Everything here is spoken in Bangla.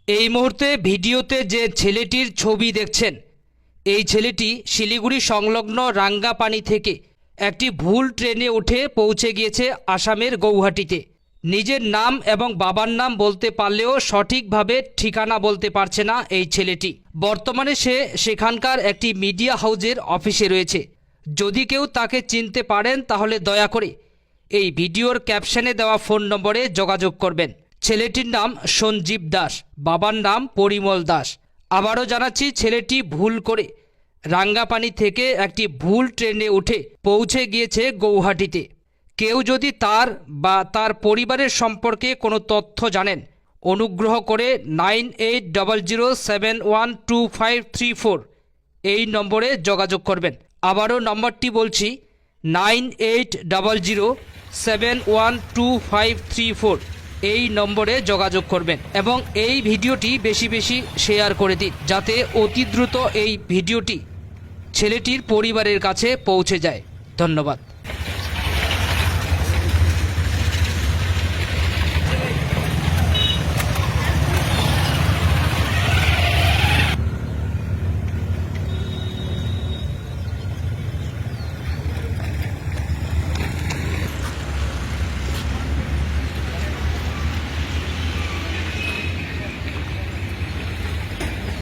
এই মুহূর্তে ভিডিওতে যে ছেলেটির ছবি দেখছেন, এই ছেলেটি শিলিগুড়ি সংলগ্ন রাঙ্গাপানি থেকে একটি ভুল ট্রেনে উঠে পৌঁছে গিয়েছে আসামের গৌহাটিতে। নিজের নাম এবং বাবার নাম বলতে পারলেও সঠিকভাবে ঠিকানা বলতে পারছে না এই ছেলেটি। বর্তমানে সে সেখানকার একটি মিডিয়া হাউজের অফিসে রয়েছে। যদি কেউ তাকে চিনতে পারেন তাহলে দয়া করে এই ভিডিওর ক্যাপশনে দেওয়া ফোন নম্বরে যোগাযোগ করবেন। ছেলেটির নাম সঞ্জীব দাস, বাবার নাম পরিমল দাস। আবারও জানাচ্ছি, ছেলেটি ভুল করে রাঙ্গাপানি থেকে একটি ভুল ট্রেনে উঠে পৌঁছে গিয়েছে গৌহাটিতে। কেউ যদি তার বা তার পরিবারের সম্পর্কে কোনো তথ্য জানেন, অনুগ্রহ করে 9800712534 এই নম্বরে যোগাযোগ করবেন। আবারও নম্বরটি বলছি, 9800712534 এই নম্বরে যোগাযোগ করবেন এবং এই ভিডিওটি বেশি বেশি শেয়ার করে দিন, যাতে অতি দ্রুত এই ভিডিওটি ছেলেটির পরিবারের কাছে পৌঁছে যায়। ধন্যবাদ।